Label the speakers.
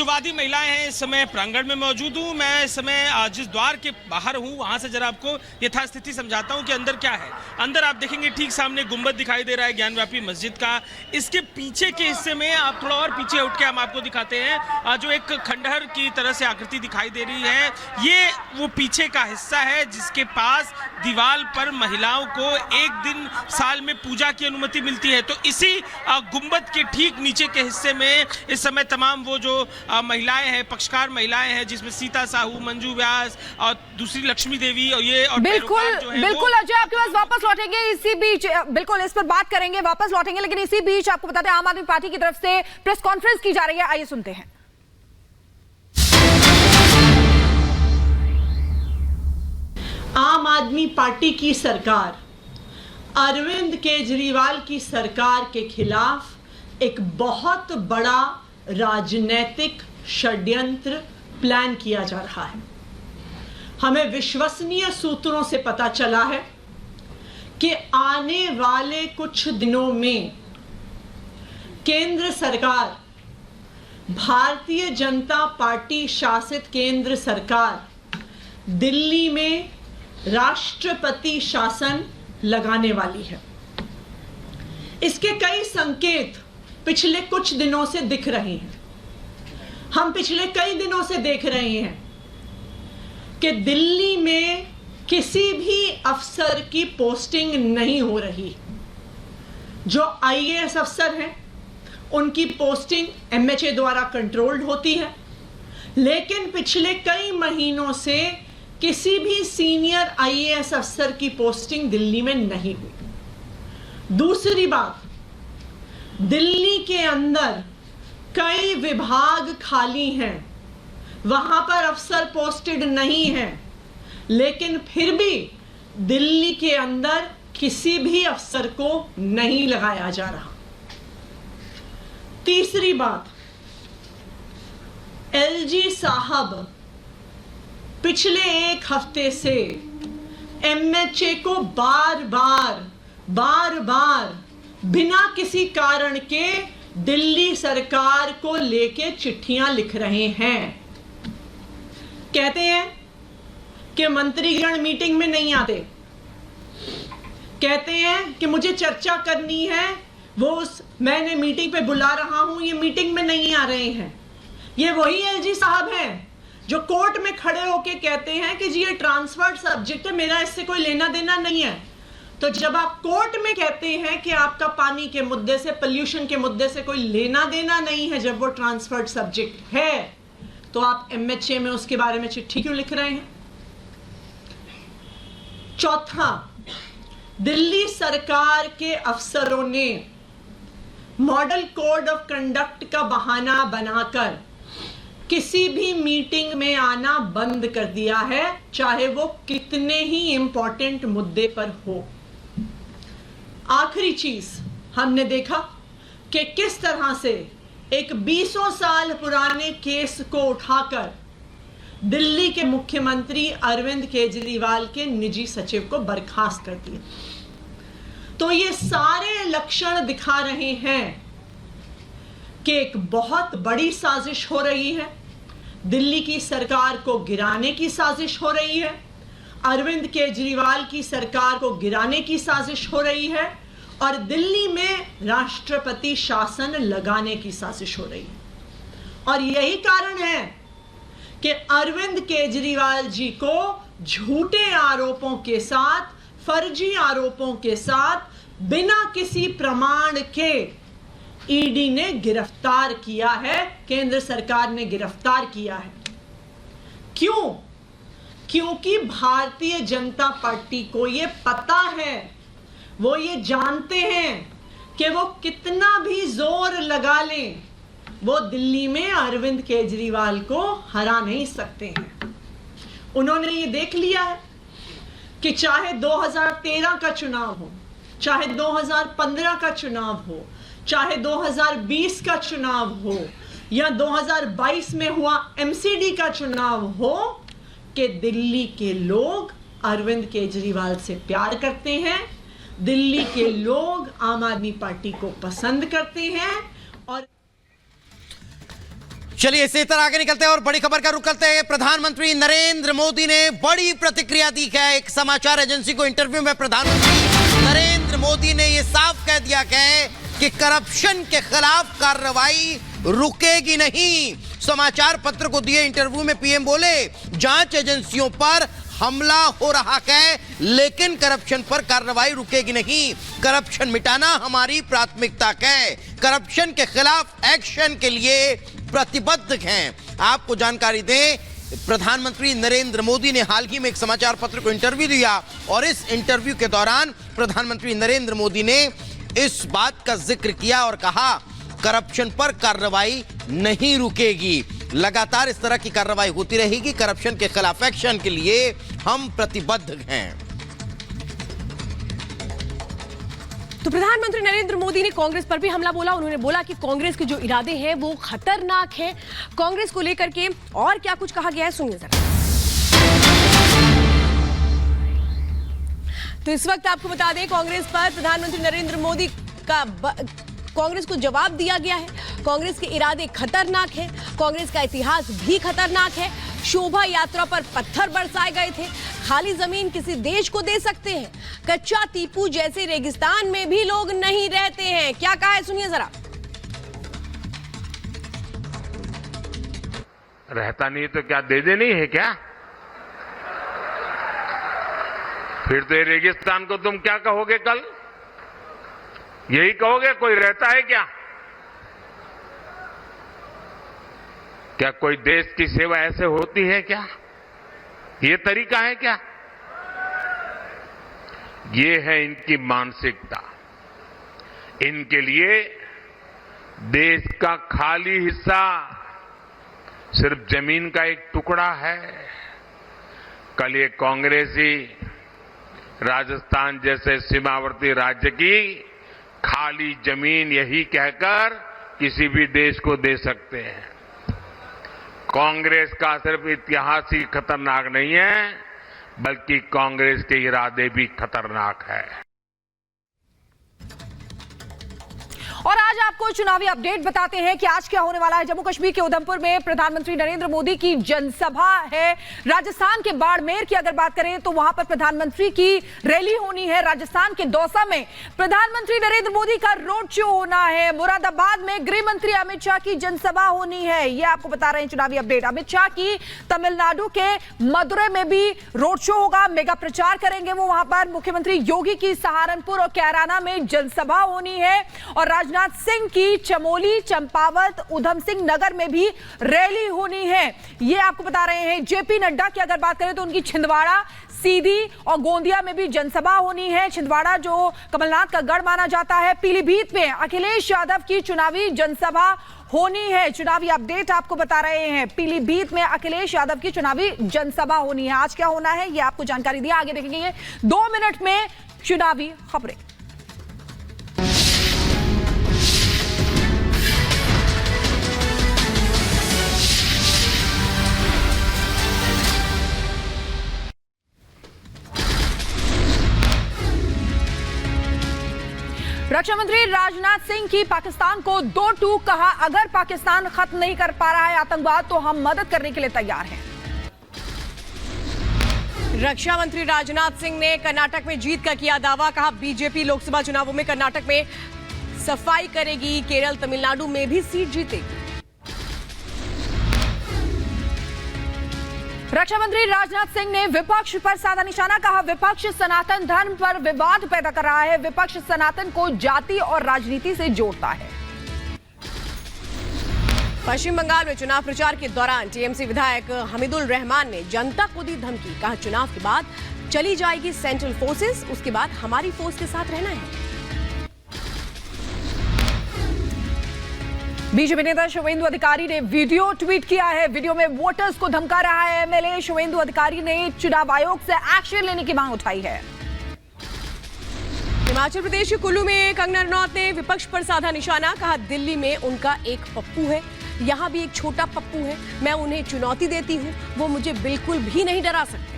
Speaker 1: हिंदुत्ववादी महिलाएं हैं। इस समय प्रांगण में मौजूद हूं। मैं इस समय जिस द्वार के बाहर हूं वहां से जरा आपको यथास्थिति समझाता हूं कि अंदर क्या है। अंदर आप देखेंगे ठीक सामने गुंबद दिखाई दे रहा है ज्ञानव्यापी मस्जिद का। इसके पीछे के हिस्से में आप थोड़ा और पीछे उठ के हम आपको दिखाते हैं जो एक खंडहर की तरह से आकृति दिखाई दे रही है। ये वो पीछे का हिस्सा है जिसके पास दीवार पर महिलाओं को एक दिन साल में पूजा की अनुमति मिलती है। तो इसी गुंबद के ठीक नीचे के हिस्से में इस समय तमाम वो जो महिलाएं हैं, पक्षकार महिलाएं हैं, जिसमें सीता साहू, मंजू व्यास और दूसरी लक्ष्मी देवी और ये और
Speaker 2: बिल्कुल अजय आपके पास वापस लौटेंगे। इसी बीच बिल्कुल इस पर बात करेंगे, वापस लौटेंगे, लेकिन इसी बीच आपको बताते हैं आम आदमी पार्टी की तरफ से प्रेस कॉन्फ्रेंस की जा रही है। आइए सुनते हैं।
Speaker 3: आम आदमी पार्टी की सरकार अरविंद केजरीवाल की सरकार के खिलाफ एक बहुत बड़ा राजनीतिक षड्यंत्र प्लान किया जा रहा है। हमें विश्वसनीय सूत्रों से पता चला है कि आने वाले कुछ दिनों में केंद्र सरकार, भारतीय जनता पार्टी शासित केंद्र सरकार दिल्ली में राष्ट्रपति शासन लगाने वाली है। इसके कई संकेत पिछले कुछ दिनों से दिख रहे हैं। हम पिछले कई दिनों से देख रहे हैं कि दिल्ली में किसी भी अफसर की पोस्टिंग नहीं हो रही। जो आईएएस अफसर हैं उनकी पोस्टिंग एमएचए द्वारा कंट्रोल्ड होती है, लेकिन पिछले कई महीनों से किसी भी सीनियर आईएएस अफसर की पोस्टिंग दिल्ली में नहीं हुई। दूसरी बात, दिल्ली के अंदर कई विभाग खाली हैं, वहां पर अफसर पोस्टेड नहीं हैं, लेकिन फिर भी दिल्ली के अंदर किसी भी अफसर को नहीं लगाया जा रहा। तीसरी बात, एलजी साहब पिछले एक हफ्ते से एमएचए को बार बार बिना किसी कारण के दिल्ली सरकार को लेके चिट्ठियां लिख रहे हैं। कहते हैं कि मंत्रीगण मीटिंग में नहीं आते, कहते हैं कि मुझे चर्चा करनी है, मैंने मीटिंग पे बुला रहा हूं, ये मीटिंग में नहीं आ रहे हैं। ये वही एलजी साहब हैं जो कोर्ट में खड़े होके कहते हैं कि जी ये ट्रांसफर्ड सब्जेक्ट है, मेरा इससे कोई लेना देना नहीं है। तो जब आप कोर्ट में कहते हैं कि आपका पानी के मुद्दे से, पोल्यूशन के मुद्दे से कोई लेना देना नहीं है, जब वो ट्रांसफर्ड सब्जेक्ट है, तो आप एमएचए में उसके बारे में चिट्ठी क्यों लिख रहे हैं? चौथा, दिल्ली सरकार के अफसरों ने मॉडल कोड ऑफ कंडक्ट का बहाना बनाकर किसी भी मीटिंग में आना बंद कर दिया है, चाहे वो कितने ही इंपॉर्टेंट मुद्दे पर हो। आखिरी चीज, हमने देखा कि किस तरह से एक 20 साल पुराने केस को उठाकर दिल्ली के मुख्यमंत्री अरविंद केजरीवाल के निजी सचिव को बर्खास्त कर दिया। तो ये सारे लक्षण दिखा रहे हैं कि एक बहुत बड़ी साजिश हो रही है, दिल्ली की सरकार को गिराने की साजिश हो रही है, अरविंद केजरीवाल की सरकार को गिराने की साजिश हो रही है और दिल्ली में राष्ट्रपति शासन लगाने की साजिश हो रही है। और यही कारण है कि अरविंद केजरीवाल जी को झूठे आरोपों के साथ, फर्जी आरोपों के साथ, बिना किसी प्रमाण के ईडी ने गिरफ्तार किया है, केंद्र सरकार ने गिरफ्तार किया है। क्यों? क्योंकि भारतीय जनता पार्टी को ये पता है, वो ये जानते हैं कि वो कितना भी जोर लगा लें, वो दिल्ली में अरविंद केजरीवाल को हरा नहीं सकते हैं। उन्होंने ये देख लिया है कि चाहे 2013 का चुनाव हो, चाहे 2015 का चुनाव हो, चाहे 2020 का चुनाव हो या 2022 में हुआ एमसीडी का चुनाव हो, कि दिल्ली के लोग अरविंद केजरीवाल से प्यार करते हैं, दिल्ली के लोग आम आदमी पार्टी को पसंद करते हैं। और
Speaker 4: चलिए इसी तरह आगे निकलते हैं और बड़ी खबर का रुख करते हैं। प्रधानमंत्री नरेंद्र मोदी ने बड़ी प्रतिक्रिया दी है। एक समाचार एजेंसी को इंटरव्यू में प्रधानमंत्री नरेंद्र मोदी ने यह साफ कह दिया है कि करप्शन के खिलाफ कार्रवाई रुकेगी नहीं। समाचार पत्र को दिए इंटरव्यू में पीएम बोले, जांच एजेंसियों पर हमला हो रहा है लेकिन करप्शन पर कार्रवाई रुकेगी नहीं। करप्शन मिटाना हमारी प्राथमिकता है। करप्शन के खिलाफ एक्शन के लिए प्रतिबद्ध हैं। आपको जानकारी दें, प्रधानमंत्री नरेंद्र मोदी ने हाल ही में एक समाचार पत्र को इंटरव्यू दिया और इस इंटरव्यू के दौरान प्रधानमंत्री नरेंद्र मोदी ने इस बात का जिक्र किया और कहा, करप्शन पर कार्रवाई नहीं रुकेगी। लगातार इस तरह की कार्रवाई होती रहेगी। करप्शन के खिलाफ एक्शन के लिए हम प्रतिबद्ध हैं।
Speaker 5: तो प्रधानमंत्री नरेंद्र मोदी ने कांग्रेस पर भी हमला बोला। उन्होंने बोला कि कांग्रेस के जो इरादे हैं वो खतरनाक हैं। कांग्रेस को लेकर के और क्या कुछ कहा गया है, सुनिए जरा। तो इस वक्त आपको बता दें, कांग्रेस पर प्रधानमंत्री नरेंद्र मोदी का कांग्रेस को जवाब दिया गया है। कांग्रेस के इरादे खतरनाक हैं। कांग्रेस का इतिहास भी खतरनाक है। शोभा यात्रा पर पत्थर बरसाए गए थे। खाली जमीन किसी देश को दे सकते हैं। कच्चा टीपू जैसे रेगिस्तान में भी लोग नहीं रहते हैं। क्या कहा है, सुनिए जरा।
Speaker 6: रहता नहीं तो क्या दे देनी है क्या? फिर तो ये रेगिस्तान को तुम क्या कहोगे कल? यही कहोगे कोई रहता है क्या? क्या कोई देश की सेवा ऐसे होती है क्या? ये तरीका है क्या? ये है इनकी मानसिकता। इनके लिए देश का खाली हिस्सा सिर्फ जमीन का एक टुकड़ा है। कल ये कांग्रेसी राजस्थान जैसे सीमावर्ती राज्य की खाली जमीन यही कहकर किसी भी देश को दे सकते हैं। कांग्रेस का सिर्फ इतिहास ही खतरनाक नहीं है, बल्कि कांग्रेस के इरादे भी खतरनाक है।
Speaker 2: और आज आपको चुनावी अपडेट बताते हैं कि आज क्या होने वाला है। जम्मू कश्मीर के उधमपुर में प्रधानमंत्री नरेंद्र मोदी की जनसभा है। राजस्थान के बाड़मेर की अगर बात करें तो वहां पर प्रधानमंत्री की रैली होनी है। राजस्थान के दौसा में प्रधानमंत्री नरेंद्र मोदी का रोड शो होना है। मुरादाबाद में गृह मंत्री अमित शाह की जनसभा होनी है। यह आपको बता रहे हैं चुनावी अपडेट। अमित शाह की तमिलनाडु के मदुरै में भी रोड शो होगा। मेगा प्रचार करेंगे वो वहां पर। मुख्यमंत्री योगी की सहारनपुर और कैराना में जनसभा होनी है। और राजनाथ सिंह की चमोली, चंपावत, उधम सिंह नगर में भी रैली होनी है। ये आपको बता रहे हैं। जेपी नड्डा की अगर बात करें तो उनकी छिंदवाड़ा, सीधी और गोंदिया में भी जनसभा होनी है। छिंदवाड़ा जो कमलनाथ का गढ़ माना जाता है। पीलीभीत में अखिलेश यादव की चुनावी जनसभा होनी है। चुनावी अपडेट आपको बता रहे हैं। पीलीभीत में अखिलेश यादव की चुनावी जनसभा होनी है। आज क्या होना है ये आपको जानकारी दी। आगे देखेंगे 2 मिनट में चुनावी खबरें। रक्षा मंत्री राजनाथ सिंह की पाकिस्तान को 2 टूक कहा, अगर पाकिस्तान खत्म नहीं कर पा रहा है आतंकवाद तो हम मदद करने के लिए तैयार हैं।
Speaker 5: रक्षा मंत्री राजनाथ सिंह ने कर्नाटक में जीत का किया दावा। कहा, बीजेपी लोकसभा चुनावों में कर्नाटक में सफाई करेगी। केरल, तमिलनाडु में भी सीट जीतेगी।
Speaker 2: रक्षा मंत्री राजनाथ सिंह ने विपक्ष पर साधा निशाना। कहा, विपक्ष सनातन धर्म पर विवाद पैदा कर रहा है। विपक्ष सनातन को जाति और राजनीति से जोड़ता है।
Speaker 5: पश्चिम बंगाल में चुनाव प्रचार के दौरान टीएमसी विधायक हमीदुल रहमान ने जनता को दी धमकी। कहा, चुनाव के बाद चली जाएगी सेंट्रल फोर्सेस, उसके बाद हमारी फोर्स के साथ रहना है।
Speaker 2: बीजेपी नेता शुवेंदु अधिकारी ने वीडियो ट्वीट किया है। वीडियो में वोटर्स को धमका रहा है। एमएलए शुवेंदु अधिकारी ने चुनाव आयोग से एक्शन लेने की मांग उठाई है।
Speaker 5: हिमाचल प्रदेश के कुल्लू में कंगना रनौत ने विपक्ष पर साधा निशाना। कहा, दिल्ली में उनका एक पप्पू है, यहाँ भी एक छोटा पप्पू है। मैं उन्हें चुनौती देती हूँ, वो मुझे बिल्कुल भी नहीं डरा सकते।